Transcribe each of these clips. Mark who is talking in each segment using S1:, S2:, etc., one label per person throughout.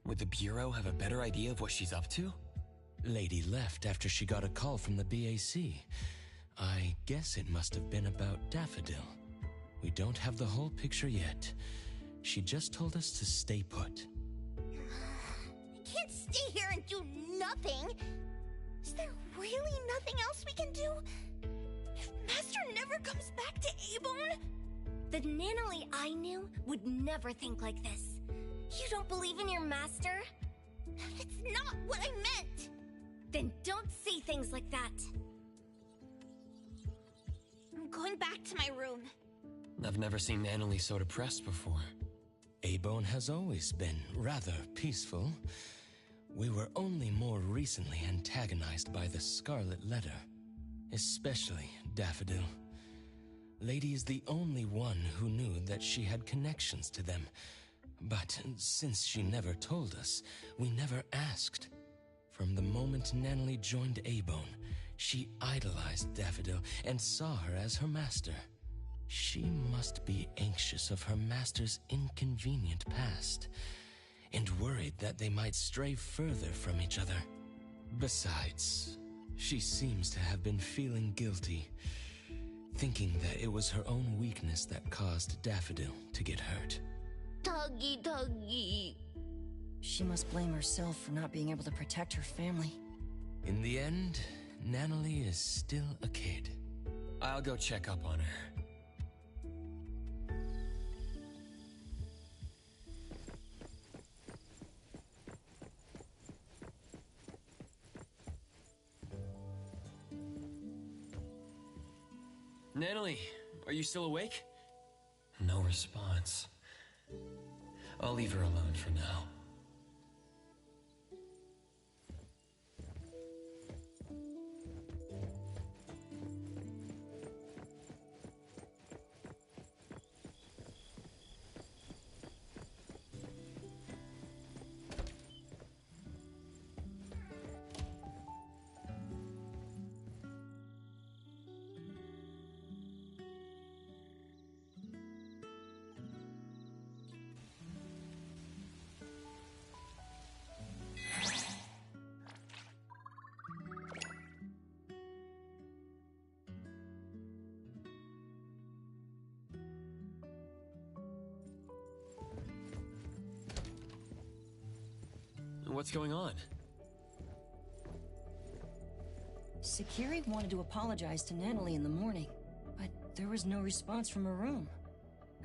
S1: Would the Bureau have a better idea of what she's up to?
S2: Lady left after she got a call from the BAC. I guess it must have been about Daffodil. We don't have the whole picture yet. She just told us to stay put.
S3: I can't stay here and do nothing. Is there really nothing else we can do? If Master never comes back to A-Bone?
S4: The Nanalie I knew would never think like this. You don't believe in your master?
S3: That's not what I meant!
S4: Then don't say things like that.
S3: I'm going back to my room.
S1: I've never seen Nanalie so depressed before.
S2: A-Bone has always been rather peaceful. We were only more recently antagonized by the Scarlet Letter. Especially Daffodil. Lady is the only one who knew that she had connections to them. But since she never told us, we never asked. From the moment Nanalie joined A-Bone, she idolized Daffodil and saw her as her master. She must be anxious of her master's inconvenient past, and worried that they might stray further from each other. Besides, she seems to have been feeling guilty, thinking that it was her own weakness that caused Daffodil to get hurt.
S3: Tuggy.
S5: She must blame herself for not being able to protect her family.
S2: In the end, Nanalie is still a kid.
S1: I'll go check up on her. Nanalie, are you still awake? No response. I'll leave her alone for now. What's going on?
S5: Sekiri wanted to apologize to Nanalie in the morning, but there was no response from her room.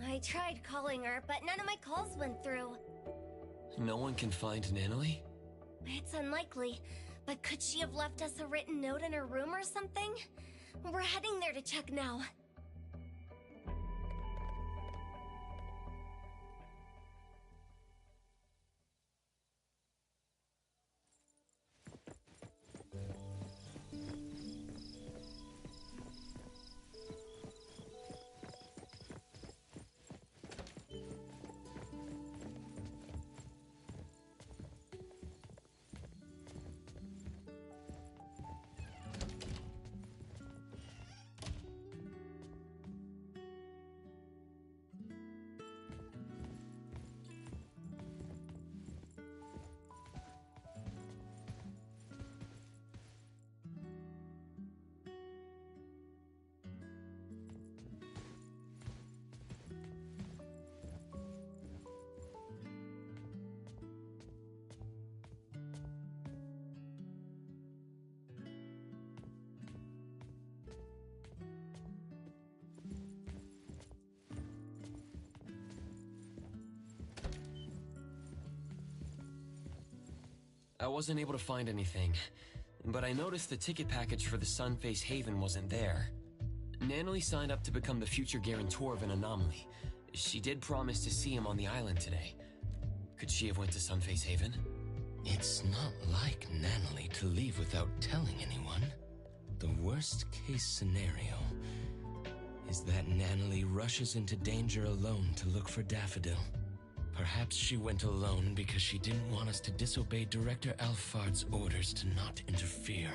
S4: I tried calling her, but none of my calls went through.
S1: No one can find Nanalie?
S4: It's unlikely, but could she have left us a written note in her room or something? We're heading there to check now.
S1: I wasn't able to find anything, but I noticed the ticket package for the Sunface Haven wasn't there. Nanalie signed up to become the future guarantor of an anomaly. She did promise to see him on the island today. Could she have went to Sunface Haven?
S2: It's not like Nanalie to leave without telling anyone. The worst case scenario is that Nanalie rushes into danger alone to look for Daffodil. Perhaps she went alone because she didn't want us to disobey Director Alphard's orders to not interfere.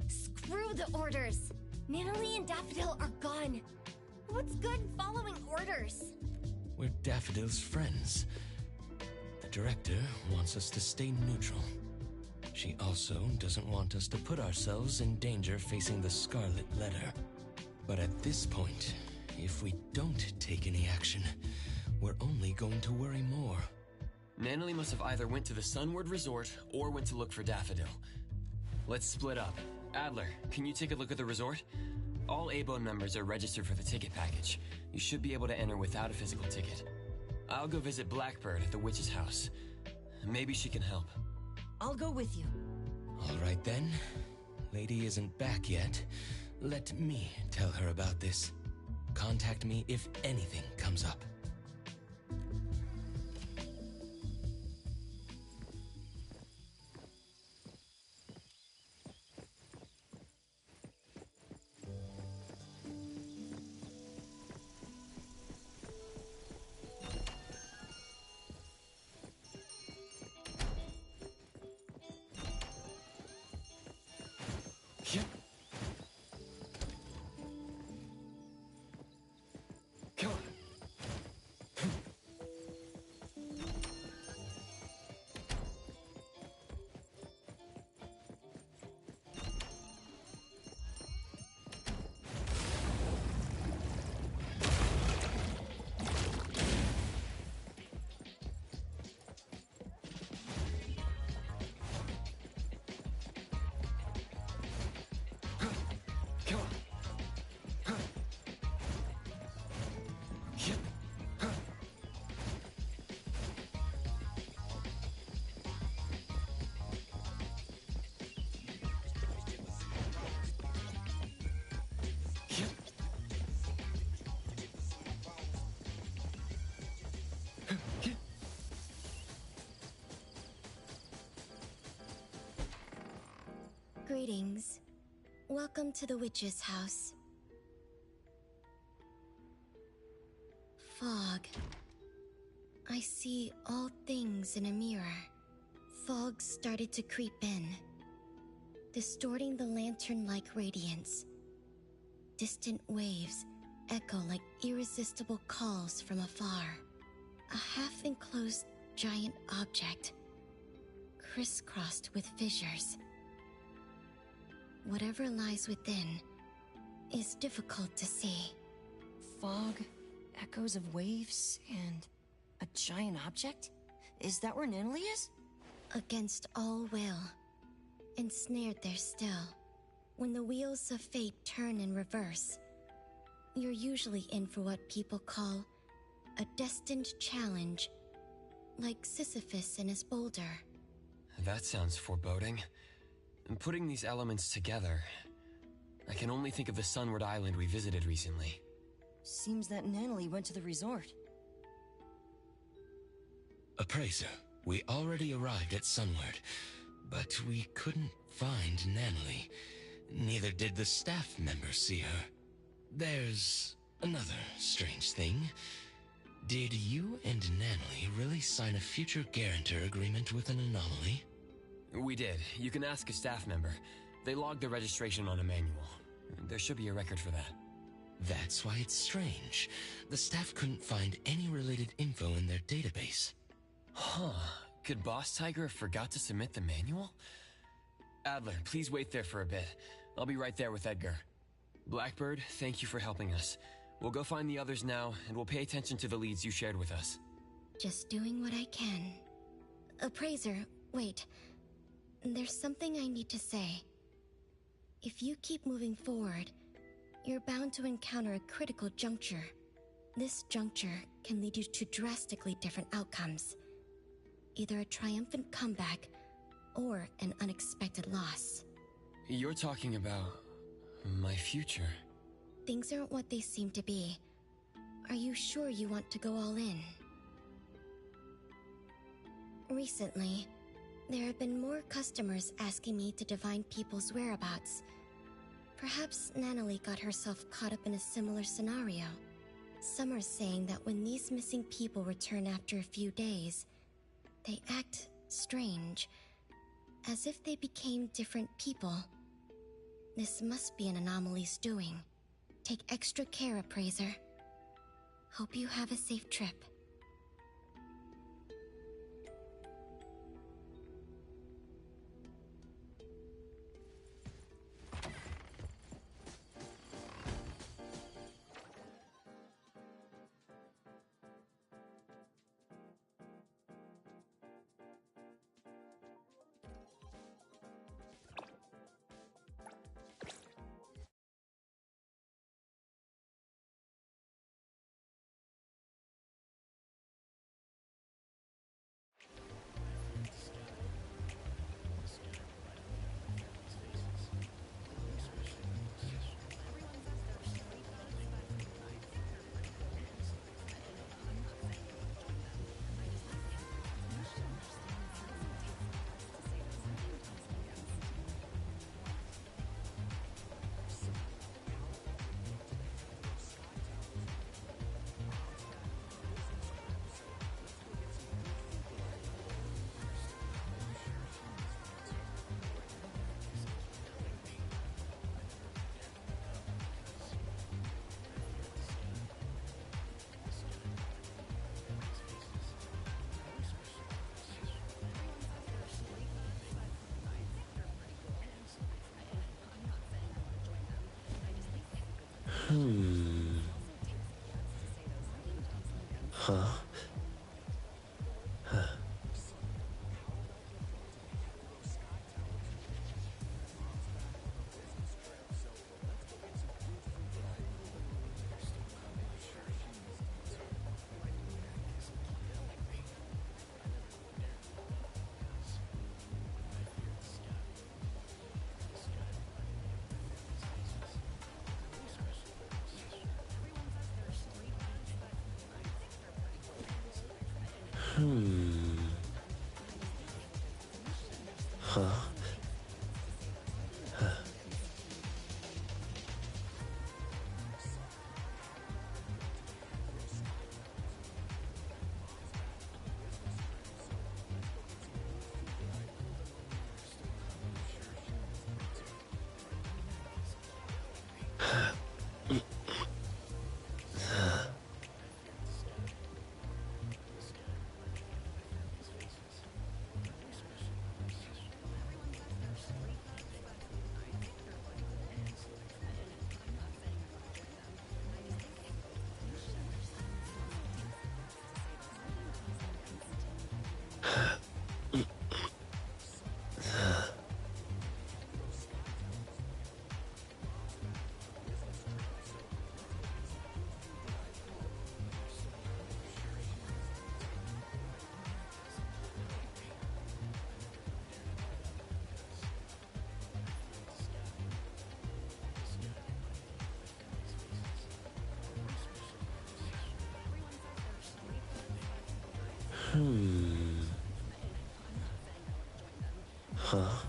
S4: Screw the orders! Nanalie and Daffodil are gone. What's good following orders?
S2: We're Daffodil's friends. The director wants us to stay neutral. She also doesn't want us to put ourselves in danger facing the Scarlet Letter. But at this point, if we don't take any action, we're only going to worry more.
S1: Nanley must have either went to the Sunward Resort or went to look for Daffodil. Let's split up. Adler, can you take a look at the resort? All A-Bone members are registered for the ticket package. You should be able to enter without a physical ticket. I'll go visit Blackbird at the witch's house. Maybe she can help.
S5: I'll go with you.
S2: All right then. Lady isn't back yet. Let me tell her about this. Contact me if anything comes up.
S4: Greetings. Welcome to the witch's house. Fog. I see all things in a mirror. Fog started to creep in, distorting the lantern-like radiance. Distant waves echo like irresistible calls from afar. A half-enclosed giant object, crisscrossed with fissures. Whatever lies within is difficult to see.
S5: Fog, echoes of waves, and a giant object? Is that where Nanley is?
S4: Against all will, ensnared there still. When the wheels of fate turn in reverse, you're usually in for what people call a destined challenge, like Sisyphus and his boulder.
S1: That sounds foreboding. And putting these elements together, I can only think of the Sunward Island we visited recently.
S5: Seems that Nanley went to the resort.
S2: Appraiser, we already arrived at Sunward, but we couldn't find Nanley. Neither did the staff members see her. There's another strange thing. Did you and Nanley really sign a future guarantor agreement with an anomaly?
S1: We did. You can ask a staff member. They logged the registration on a manual. There should be a record for that.
S2: That's why it's strange. The staff couldn't find any related info in their database.
S1: Huh. Could Boss Tiger have forgot to submit the manual? Adler, please wait there for a bit. I'll be right there with Edgar. Blackbird, thank you for helping us. We'll go find the others now, and we'll pay attention to the leads you shared with us.
S4: Just doing what I can. Appraiser, wait. There's something I need to say. If you keep moving forward, you're bound to encounter a critical juncture. This juncture can lead you to drastically different outcomes. Either a triumphant comeback, or an unexpected loss.
S1: You're talking about my future.
S4: Things aren't what they seem to be. Are you sure you want to go all in? Recently, there have been more customers asking me to divine people's whereabouts. Perhaps Nanley got herself caught up in a similar scenario. Some are saying that when these missing people return after a few days, they act strange, as if they became different people. This must be an anomaly's doing. Take extra care, Appraiser. Hope you have a safe trip.
S6: Huh? Huh? Huh?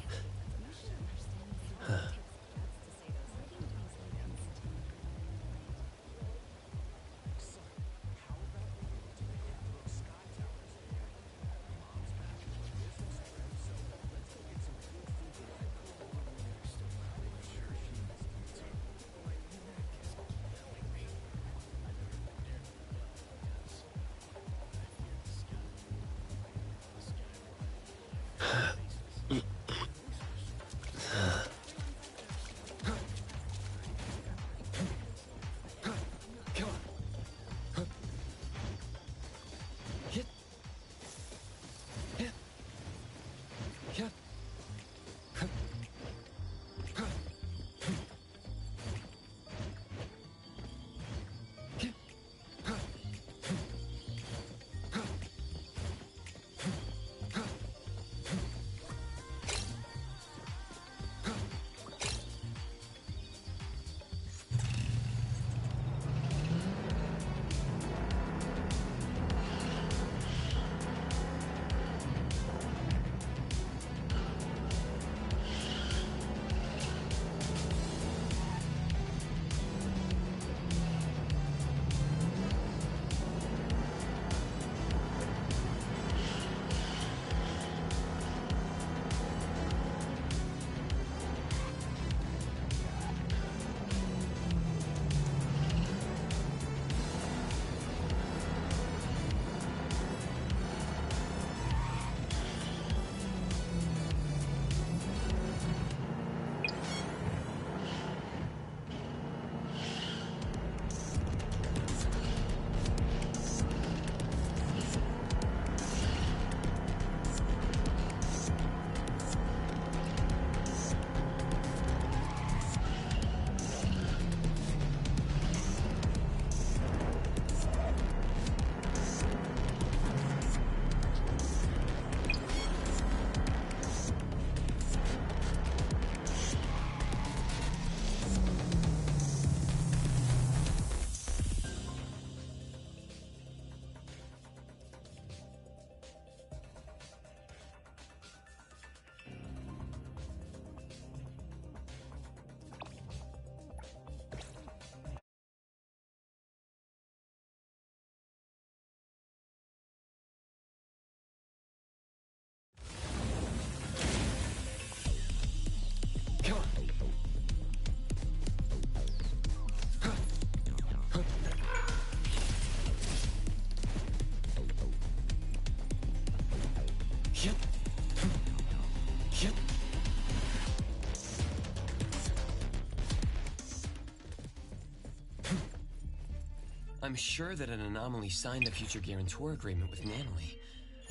S1: I'm sure that an anomaly signed the future guarantor agreement with Nanalie.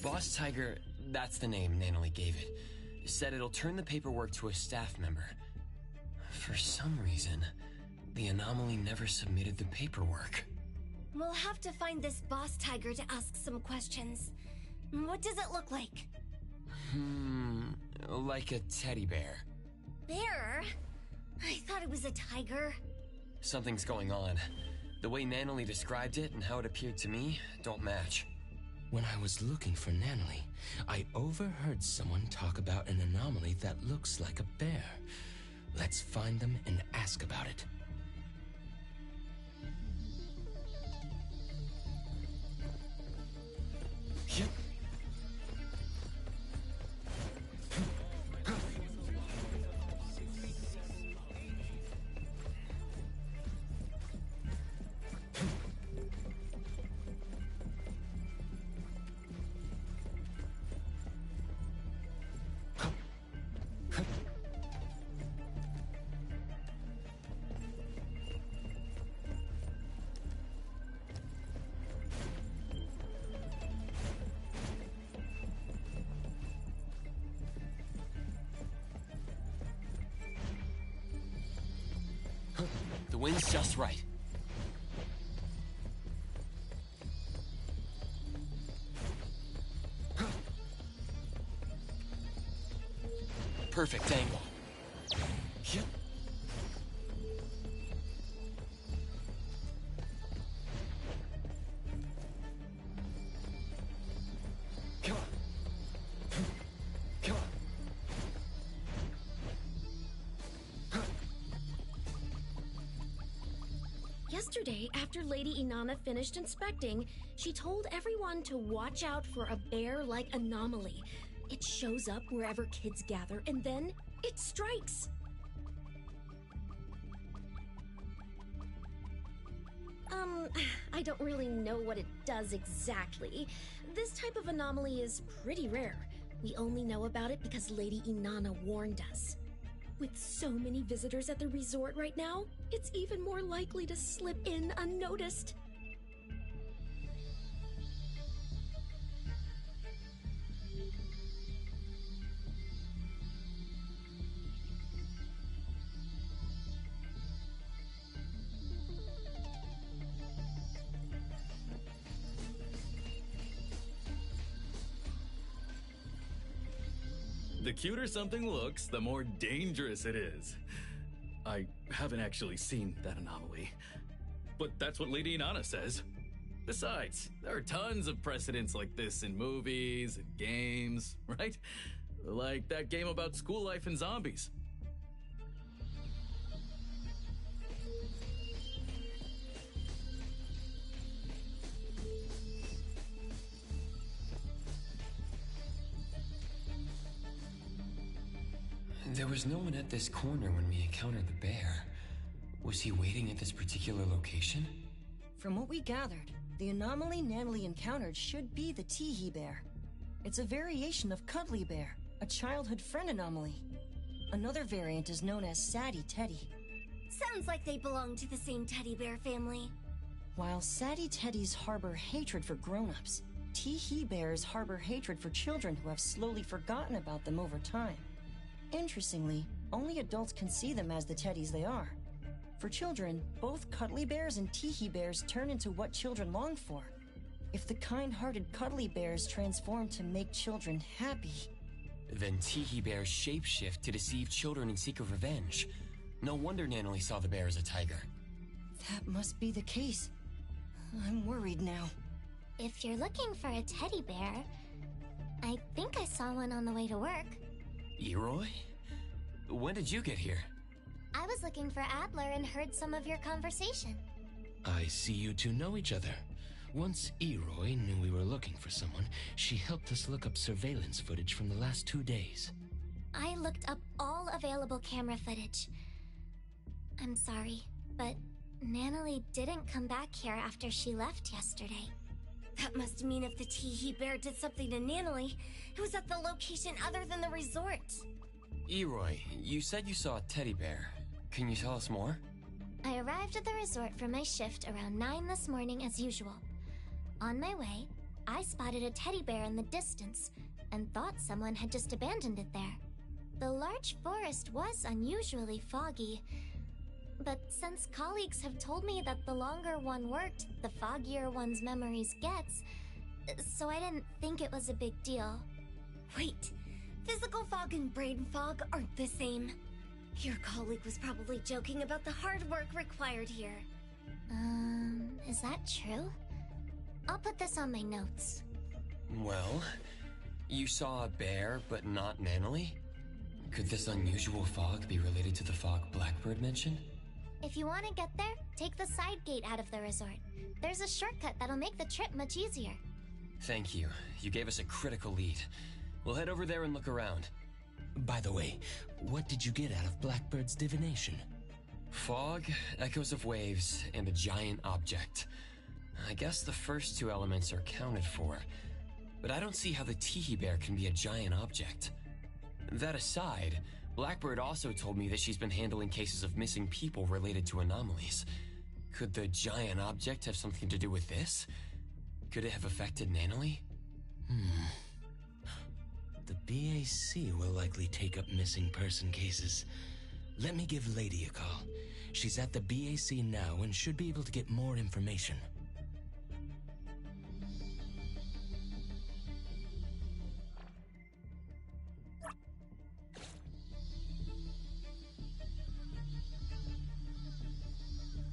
S1: Boss Tiger, that's the name Nanalie gave it, said it'll turn the paperwork to a staff member. For some reason, the anomaly never submitted the paperwork.
S3: We'll have to find this boss tiger to ask some questions. What does it look like?
S1: Like a teddy bear.
S3: Bear? I thought it was a tiger.
S1: Something's going on. The way Nanalie described it and how it appeared to me don't match.
S2: When I was looking for Nanalie, I overheard someone talk about an anomaly that looks like a bear. Let's find them and ask about it. Yep.
S1: The wind's just right. Perfect angle.
S2: Yep. Come on. Come on.
S7: Yesterday, after Lady Inanna finished inspecting, she told everyone to watch out for a bear-like anomaly. It shows up wherever kids gather, and then it strikes. I don't really know what it does exactly. This type of anomaly is pretty rare. We only know about it because Lady Inanna warned us. With so many visitors at the resort right now, it's even more likely to slip in unnoticed.
S8: The cuter something looks, the more dangerous it is. I haven't actually seen that anomaly, but that's what Lady Inanna says. Besides, there are tons of precedents like this in movies and games, right? Like that game about school life and zombies.
S1: There was no one at this corner when we encountered the bear. Was he waiting at this particular location?
S5: From what we gathered, the anomaly Nanalie encountered should be the N.T.E bear. It's a variation of Cuddly Bear, a childhood friend anomaly. Another variant is known as Sadie Teddy.
S3: Sounds like they belong to the same teddy bear family.
S5: While Sadie Teddies harbor hatred for grown-ups, N.T.E bears harbor hatred for children who have slowly forgotten about them over time. Interestingly, only adults can see them as the teddies they are. For children, both Cuddly Bears and N.T.E bears turn into what children long for. If the kind-hearted Cuddly Bears transform to make children happy...
S1: Then N.T.E bears shapeshift to deceive children and seek revenge. No wonder Nanalie saw the bear as a tiger.
S5: That must be the case. I'm worried now.
S3: If you're looking for a teddy bear, I think I saw one on the way to work.
S1: Eroy? When did you get here?
S3: I was looking for Adler and heard some of your conversation.
S2: I see you two know each other. Once Eroy knew we were looking for someone, she helped us look up surveillance footage from the last 2 days.
S3: I looked up all available camera footage. I'm sorry, but Nanalie didn't come back here after she left yesterday. That must mean if the N.T.E bear did something to Nanalie, it was at the location other than the resort.
S1: Eroy, you said you saw a teddy bear. Can you tell us more?
S3: I arrived at the resort for my shift around 9 this morning as usual. On my way, I spotted a teddy bear in the distance and thought someone had just abandoned it there. The large forest was unusually foggy, but since colleagues have told me that the longer one worked, the foggier one's memories gets, so I didn't think it was a big deal.
S9: Wait, physical fog and brain fog aren't the same. Your colleague was probably joking about the hard work required here.
S3: Is that true? I'll put this on my notes.
S1: Well, you saw a bear, but not Nanalie? Could this unusual fog be related to the fog Blackbird mentioned?
S3: If you want to get there, take the side gate out of the resort. There's a shortcut that'll make the trip much easier.
S1: Thank you. You gave us a critical lead. We'll head over there and look around.
S2: By the way, what did you get out of Blackbird's divination?
S1: Fog, echoes of waves, and a giant object. I guess the first two elements are counted for, but I don't see how the N.T.E bear can be a giant object. That aside, Blackbird also told me that she's been handling cases of missing people related to anomalies. Could the giant object have something to do with this? Could it have affected Nanalie?
S2: The BAC will likely take up missing person cases. Let me give Lady a call. She's at the BAC now and should be able to get more information.